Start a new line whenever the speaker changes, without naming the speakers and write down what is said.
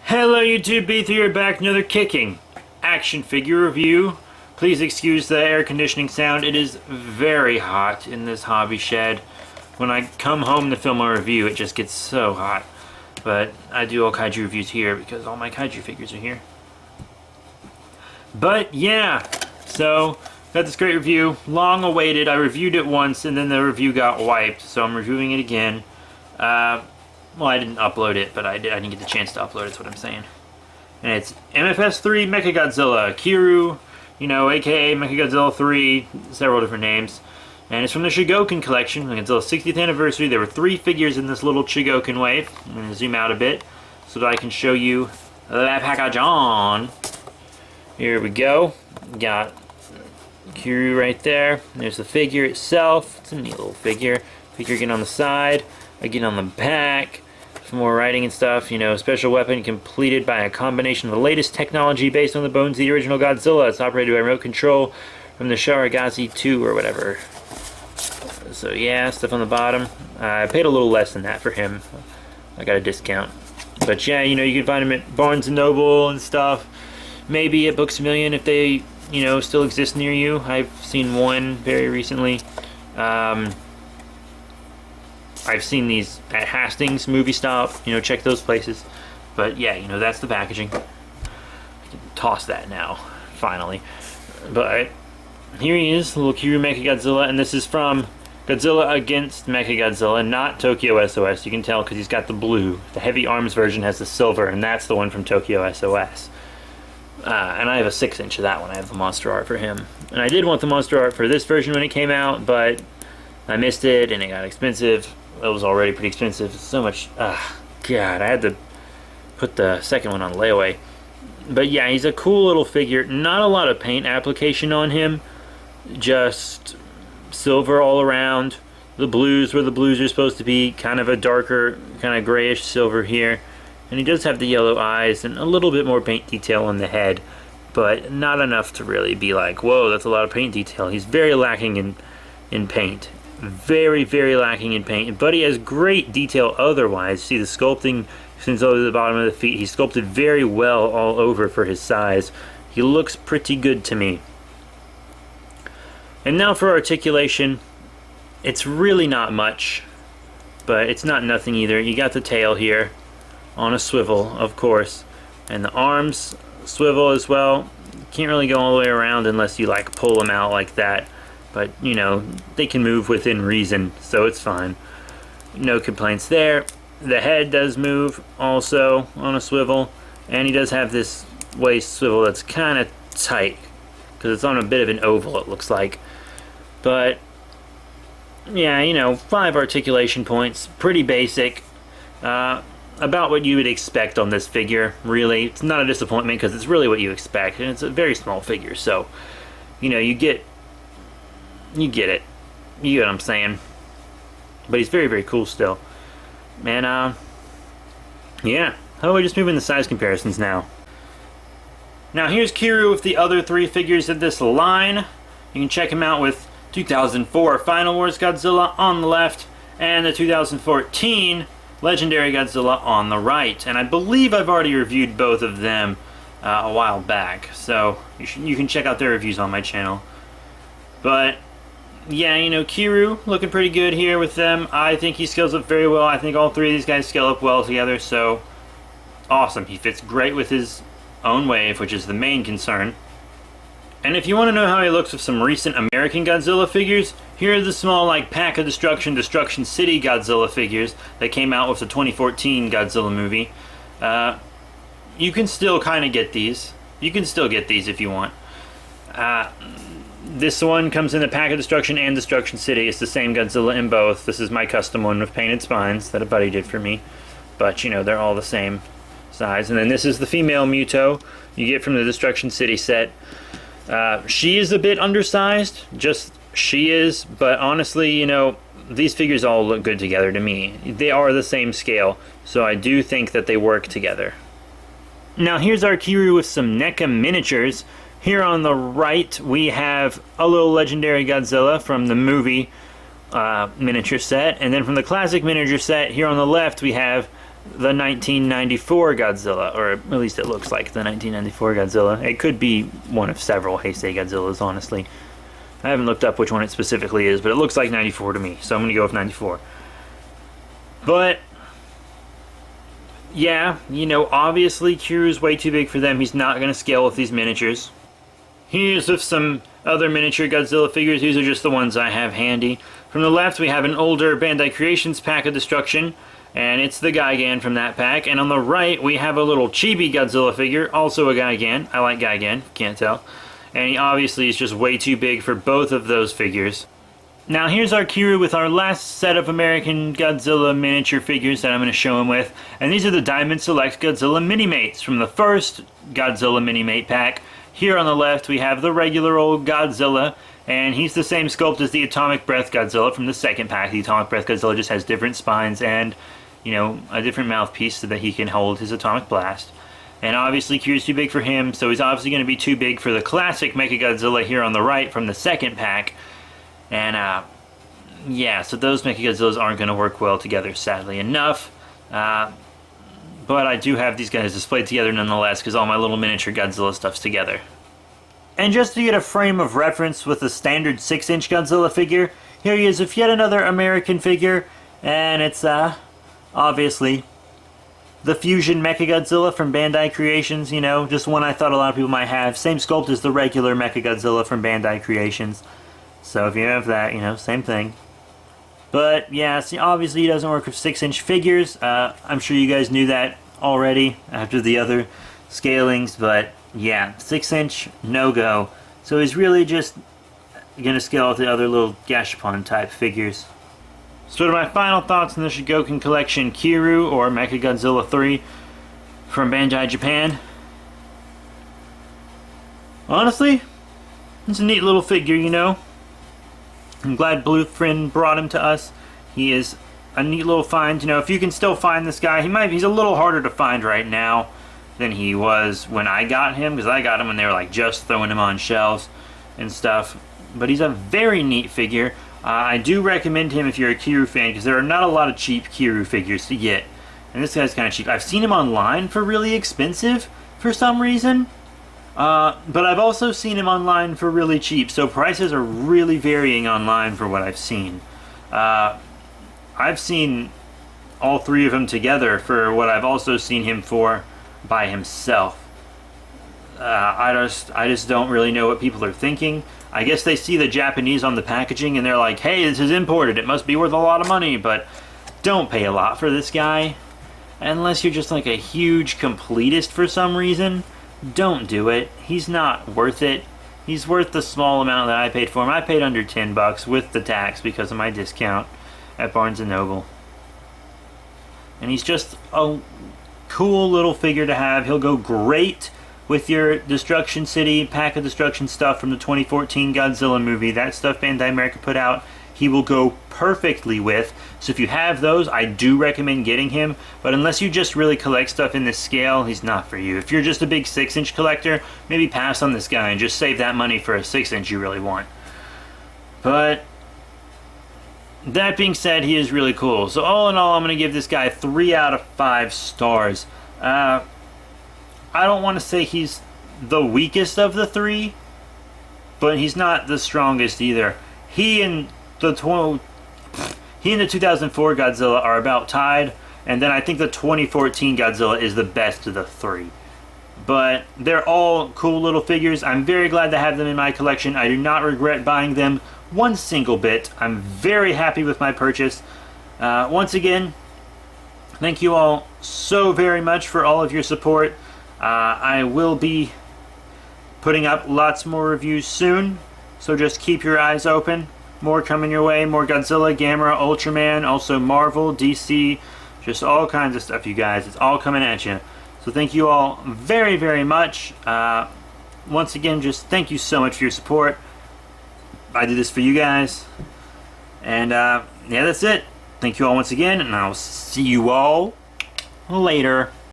Hello YouTube, B3 here back, another kicking action figure review. Please excuse the air conditioning sound. It is very hot in this hobby shed. When I come home to film a review, it just gets so hot. But I do all kaiju reviews here because all my kaiju figures are here. But yeah, so got this great review, long awaited. I reviewed it once and then the review got wiped, so I'm reviewing it again. Well, I didn't upload it, but I didn't get the chance to upload it, that's what I'm saying. And it's MFS3 MechaGodzilla, Kiryu, aka MechaGodzilla 3, several different names. And it's from the Shokugan collection, Godzilla's 60th anniversary. There were 3 figures in this little Shokugan wave. I'm going to zoom out a bit so that I can show you the package on. Here we go. Got Kiryu right there. There's the figure itself. It's a neat little figure. Figure again on the side, again on the back. Some more writing and stuff, special weapon completed by a combination of the latest technology based on the bones of the original Godzilla. It's operated by remote control from the Shokugan 2 or whatever. So yeah, stuff on the bottom. I paid a little less than that for him. I got a discount. But yeah, you can find him at Barnes & Noble and stuff. Maybe at Books A Million if they, still exist near you. I've seen one very recently. I've seen these at Hastings, Movie Stop, check those places. But yeah, that's the packaging. I can toss that now, finally. But here he is, little Kiryu MechaGodzilla, and this is from Godzilla Against MechaGodzilla, not Tokyo SOS. You can tell because he's got the blue. The heavy arms version has the silver, and that's the one from Tokyo SOS. And I have a 6-inch of that one. I have the monster art for him. And I did want the monster art for this version when it came out, but I missed it, and it got expensive. It was already pretty expensive. So much. God, I had to put the second one on layaway. But yeah, he's a cool little figure. Not a lot of paint application on him. Just silver all around. The blues where the blues are supposed to be. Kind of a darker, kind of grayish silver here. And he does have the yellow eyes and a little bit more paint detail on the head. But not enough to really be like, whoa, that's a lot of paint detail. He's very lacking in paint. Very, very lacking in paint, but he has great detail otherwise. See the sculpting since over the bottom of the feet. He's sculpted very well all over for his size. He looks pretty good to me. And now for articulation. It's really not much, but it's not nothing either. You got the tail here on a swivel, of course, and the arms swivel as well. Can't really go all the way around unless you like pull them out like that. But, they can move within reason, so it's fine. No complaints there. The head does move also on a swivel. And he does have this waist swivel that's kind of tight. Because it's on a bit of an oval, it looks like. But, yeah, 5 articulation points. Pretty basic. About what you would expect on this figure, really. It's not a disappointment because it's really what you expect. And it's a very small figure, so, you get it. You get what I'm saying. But he's very, very cool still. And, yeah. How about we just move into size comparisons now? Now, here's Kiryu with the other 3 figures of this line. You can check him out with 2004 Final Wars Godzilla on the left, and the 2014 Legendary Godzilla on the right. And I believe I've already reviewed both of them a while back. So, you can check out their reviews on my channel. But yeah, Kiryu looking pretty good here with them. I think he scales up very well. I think all 3 of these guys scale up well together, so awesome. He fits great with his own wave, which is the main concern. And if you want to know how he looks with some recent American Godzilla figures, here are the small, Pack of Destruction, Destruction City Godzilla figures that came out with the 2014 Godzilla movie. You can still kind of get these. You can still get these if you want. This one comes in the Pack of Destruction and Destruction City. It's the same Godzilla in both. This is my custom one with painted spines that a buddy did for me. But, they're all the same size. And then this is the female Muto you get from the Destruction City set. She is a bit undersized. Just she is. But honestly, these figures all look good together to me. They are the same scale. So I do think that they work together. Now here's our Kiryu with some NECA miniatures. Here on the right, we have a little Legendary Godzilla from the movie miniature set. And then from the classic miniature set, here on the left, we have the 1994 Godzilla, or at least it looks like the 1994 Godzilla. It could be one of several Heisei Godzillas, honestly. I haven't looked up which one it specifically is, but it looks like 94 to me, so I'm going to go with 94. But, yeah, you know, obviously Kiryu's way too big for them. He's not going to scale with these miniatures. Here's with some other miniature Godzilla figures. These are just the ones I have handy. From the left, we have an older Bandai Creations pack of Destruction, and it's the Gigan from that pack. And on the right, we have a little chibi Godzilla figure, also a Gigan. I like Gigan, can't tell. And he obviously is just way too big for both of those figures. Now here's our Kiryu with our last set of American Godzilla miniature figures that I'm going to show him with. And these are the Diamond Select Godzilla Mini-Mates from the first Godzilla Mini-Mate pack. Here on the left we have the regular old Godzilla, and he's the same sculpt as the Atomic Breath Godzilla from the second pack. The Atomic Breath Godzilla just has different spines and, you know, a different mouthpiece so that he can hold his atomic blast. And obviously Kiryu's too big for him, so he's obviously going to be too big for the classic MechaGodzilla here on the right from the second pack. And, yeah, so those MechaGodzillas aren't going to work well together, sadly enough. But I do have these guys displayed together nonetheless, because all my little miniature Godzilla stuff's together. And just to get a frame of reference with the standard 6-inch Godzilla figure, here he is with yet another American figure, and it's, obviously, the Fusion MechaGodzilla from Bandai Creations, you know, just one I thought a lot of people might have. Same sculpt as the regular MechaGodzilla from Bandai Creations. So if you have that, you know, same thing. But, yeah, see, obviously he doesn't work with 6-inch figures. I'm sure you guys knew that already after the other scalings, but, yeah, 6-inch, no-go. So he's really just going to scale with the other little Gashapon type figures. So to my final thoughts on the Shokugan Collection Kiryu, or MechaGodzilla 3, from Bandai Japan. Honestly, it's a neat little figure, you know. I'm glad Bluefin brought him to us. He is a neat little find. You know, if you can still find this guy, he's a little harder to find right now than he was when I got him, because I got him when they were like just throwing him on shelves and stuff. But he's a very neat figure. I do recommend him if you're a Kiryu fan, because there are not a lot of cheap Kiryu figures to get. And this guy's kind of cheap. I've seen him online for really expensive for some reason. But I've also seen him online for really cheap, so prices are really varying online for what I've seen. I've seen all three of them together for what I've also seen him for by himself. I just don't really know what people are thinking. I guess they see the Japanese on the packaging and they're like, hey, this is imported, it must be worth a lot of money, but don't pay a lot for this guy. Unless you're just like a huge completist for some reason. Don't do it. He's not worth it. He's worth the small amount that I paid for him. I paid under $10 with the tax because of my discount at Barnes & Noble. And he's just a cool little figure to have. He'll go great with your Destruction City pack of Destruction stuff from the 2014 Godzilla movie. That stuff Bandai America put out, he will go perfectly with. So if you have those, I do recommend getting him. But unless you just really collect stuff in this scale, he's not for you. If you're just a big 6-inch collector, maybe pass on this guy and just save that money for a 6-inch you really want. But that being said, he is really cool. So all in all, I'm going to give this guy 3 out of 5 stars. I don't want to say he's the weakest of the 3, but he's not the strongest either. He and the 2004 Godzilla are about tied, and then I think the 2014 Godzilla is the best of the 3. But they're all cool little figures. I'm very glad to have them in my collection. I do not regret buying them one single bit. I'm very happy with my purchase. Once again, thank you all so very much for all of your support. I will be putting up lots more reviews soon, so just keep your eyes open. More coming your way, more Godzilla, Gamera, Ultraman, also Marvel, DC, just all kinds of stuff, you guys. It's all coming at you. So thank you all very, very much. Once again, just thank you so much for your support. I did this for you guys. And yeah, that's it. Thank you all once again, and I'll see you all later.